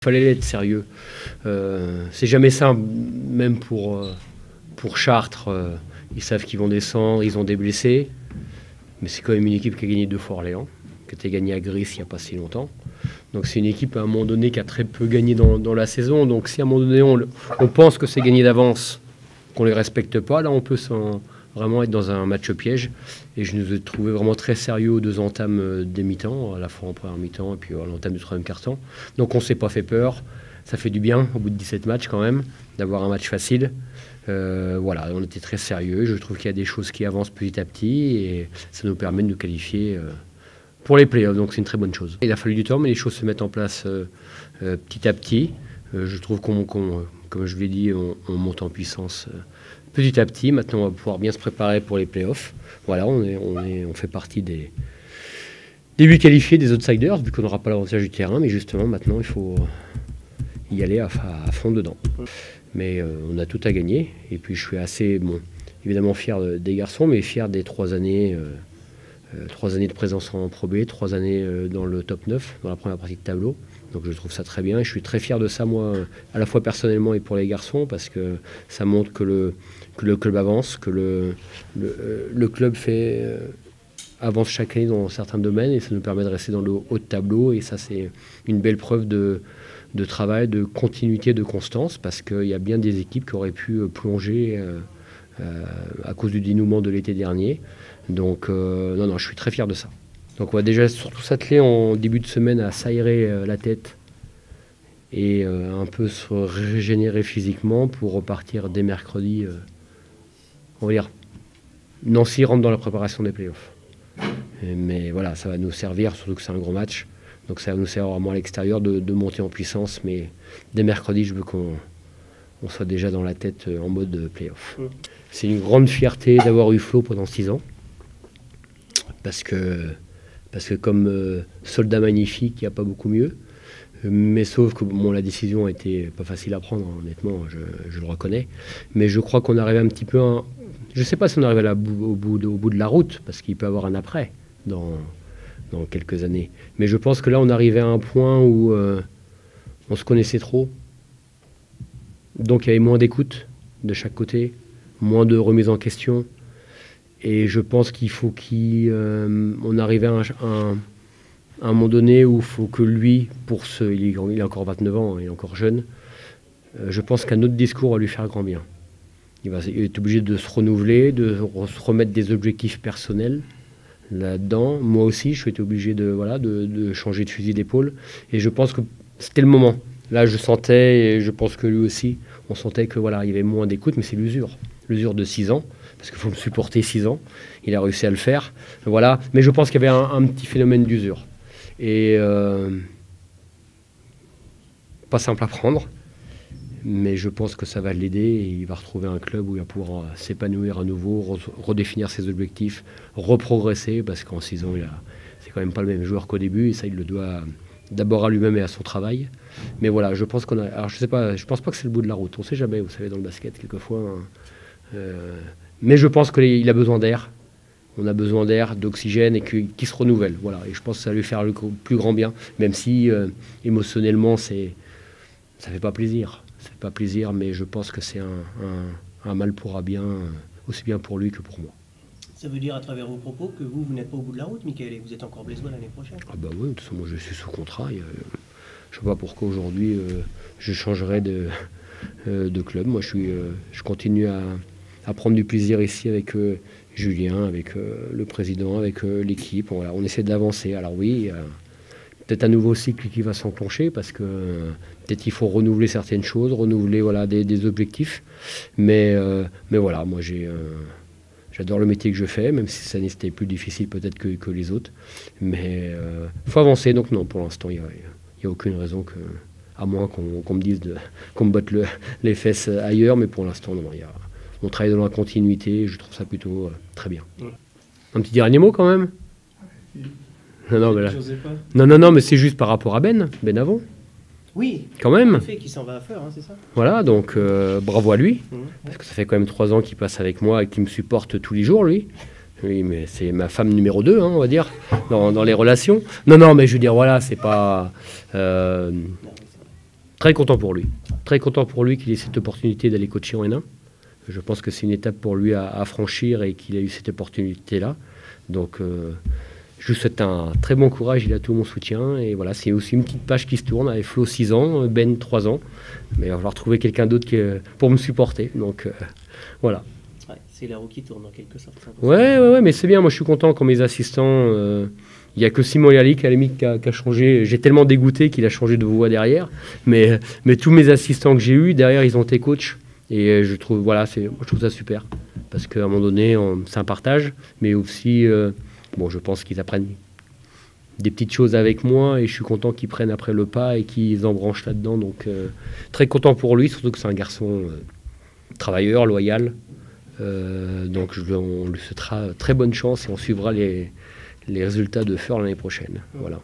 Il fallait être sérieux. C'est jamais simple, même pour Chartres. Ils savent qu'ils vont descendre, ils ont des blessés. Mais c'est quand même une équipe qui a gagné 2 fois Orléans, qui a été gagnée à Gris il n'y a pas si longtemps. Donc c'est une équipe à un moment donné qui a très peu gagné dans la saison. Donc si à un moment donné on pense que c'est gagné d'avance, qu'on ne les respecte pas, là on peut vraiment être dans un match piège. Et je nous ai trouvé vraiment très sérieux aux 2 entames des mi-temps, à la fois en première mi-temps et puis à l'entame du 3e quart-temps. Donc on ne s'est pas fait peur. Ça fait du bien au bout de 17 matchs quand même, d'avoir un match facile. Voilà, on était très sérieux. Je trouve qu'il y a des choses qui avancent petit à petit et ça nous permet de nous qualifier pour les playoffs. Donc c'est une très bonne chose. Il a fallu du temps, mais les choses se mettent en place petit à petit. Je trouve comme je l'ai dit, on monte en puissance petit à petit. Maintenant, on va pouvoir bien se préparer pour les playoffs. Voilà, on fait partie des 8 qualifiés, des outsiders, vu qu'on n'aura pas l'avantage du terrain. Mais justement, maintenant, il faut y aller à fond dedans. Mais on a tout à gagner. Et puis, je suis assez, évidemment, fier des garçons, mais fier des 3 années. 3 années de présence en Pro B, 3 années dans le top 9, dans la première partie de tableau. Donc je trouve ça très bien et je suis très fier de ça, moi, à la fois personnellement et pour les garçons, parce que ça montre que le club avance, que le club avance chaque année dans certains domaines et ça nous permet de rester dans le haut de tableau. Et ça, c'est une belle preuve de travail, de continuité, de constance, parce qu'il y a bien des équipes qui auraient pu plonger à cause du dénouement de l'été dernier. Donc non, je suis très fier de ça. Donc on va déjà surtout s'atteler en début de semaine à s'aérer la tête et un peu se régénérer physiquement pour repartir dès mercredi. On va dire, Nancy rentre dans la préparation des playoffs. Mais voilà, ça va nous servir, surtout que c'est un gros match. Donc ça va nous servir vraiment à l'extérieur de monter en puissance. Mais dès mercredi, je veux qu'on soit déjà dans la tête en mode playoff. C'est une grande fierté d'avoir eu Flo pendant 6 ans. Parce que comme soldat magnifique, il n'y a pas beaucoup mieux. Mais sauf que la décision a été pas facile à prendre, honnêtement, je le reconnais. Mais je crois qu'on arrivait un petit peu je ne sais pas si on arrive au bout de la route, parce qu'il peut y avoir un après dans quelques années. Mais je pense que là, on arrivait à un point où on se connaissait trop. Donc il y avait moins d'écoute de chaque côté, moins de remise en question. Et je pense qu'il faut qu'on arrive à un moment donné où il faut que lui, il a encore 29 ans, il est encore jeune, je pense qu'un autre discours va lui faire grand bien. Il est obligé de se renouveler, de se remettre des objectifs personnels là-dedans. Moi aussi, je suis obligé de changer de fusil d'épaule. Et je pense que c'était le moment. Là, je sentais, et je pense que lui aussi, on sentait que il y avait moins d'écoute, mais c'est l'usure. L'usure de 6 ans. Parce qu'il faut me supporter 6 ans. Il a réussi à le faire. Voilà. Mais je pense qu'il y avait un petit phénomène d'usure. Et pas simple à prendre. Mais je pense que ça va l'aider et il va retrouver un club où il va pouvoir s'épanouir à nouveau, redéfinir ses objectifs, reprogresser. Parce qu'en 6 ans, c'est quand même pas le même joueur qu'au début. Et ça, il le doit d'abord à lui-même et à son travail. Mais voilà, je pense alors je sais pas, je pense pas que c'est le bout de la route. On sait jamais, vous savez, dans le basket, quelquefois. Mais je pense qu'il a besoin d'air. On a besoin d'air, d'oxygène et qu'il se renouvelle. Voilà. Et je pense que ça va lui faire le plus grand bien, même si émotionnellement, ça fait pas plaisir. Ça fait pas plaisir, mais je pense que c'est un mal pour un bien, aussi bien pour lui que pour moi. Ça veut dire à travers vos propos que vous n'êtes pas au bout de la route, Michael, et vous êtes encore blessé l'année prochaine. Ah bah oui, de toute façon, moi je suis sous contrat. Je ne sais pas pourquoi aujourd'hui je changerais de club. Moi je continue à prendre du plaisir ici avec Julien, avec le président, avec l'équipe. Voilà, on essaie d'avancer. Alors oui, peut-être un nouveau cycle qui va s'enclencher parce que peut-être il faut renouveler certaines choses, renouveler des objectifs. Mais voilà, moi j'adore le métier que je fais, même si ça c'était plus difficile peut-être que les autres. Mais il faut avancer, donc non, pour l'instant, il n'y a aucune raison à moins qu'on me dise qu'on me botte les fesses ailleurs, mais pour l'instant, non, on travaille dans la continuité, je trouve ça plutôt très bien. Un petit dernier mot quand même. Non, mais c'est juste par rapport à Ben Avon. Oui, quand même. En effet, qui s'en va à Fleur, c'est ça. Voilà, donc bravo à lui, parce que ça fait quand même 3 ans qu'il passe avec moi et qu'il me supporte tous les jours, lui. Oui, mais c'est ma femme numéro 2, on va dire, dans les relations. Non, mais je veux dire, voilà, c'est pas... Très content pour lui. Très content pour lui qu'il ait cette opportunité d'aller coacher en N1. Je pense que c'est une étape pour lui à franchir et qu'il a eu cette opportunité-là. Donc, je lui souhaite un très bon courage, il a tout mon soutien. Et voilà, c'est aussi une petite page qui se tourne avec Flo 6 ans, Ben 3 ans. Mais il va falloir trouver quelqu'un d'autre pour me supporter. Donc, voilà. Ouais, c'est la roue qui tourne en quelque sorte. Ouais, mais c'est bien. Moi, je suis content quand mes assistants. Il n'y a que Simon Yalik, à la limite, qui a changé. J'ai tellement dégoûté qu'il a changé de voix derrière. Mais tous mes assistants que j'ai eus, derrière, ils ont été coachs. Et je trouve, voilà, je trouve ça super. Parce qu'à un moment donné, c'est un partage. Mais aussi, je pense qu'ils apprennent des petites choses avec moi. Et je suis content qu'ils prennent après le pas et qu'ils embranchent là-dedans. Donc, très content pour lui. Surtout que c'est un garçon travailleur, loyal. Donc, on lui souhaitera très bonne chance et on suivra les résultats de Feur l'année prochaine. Voilà.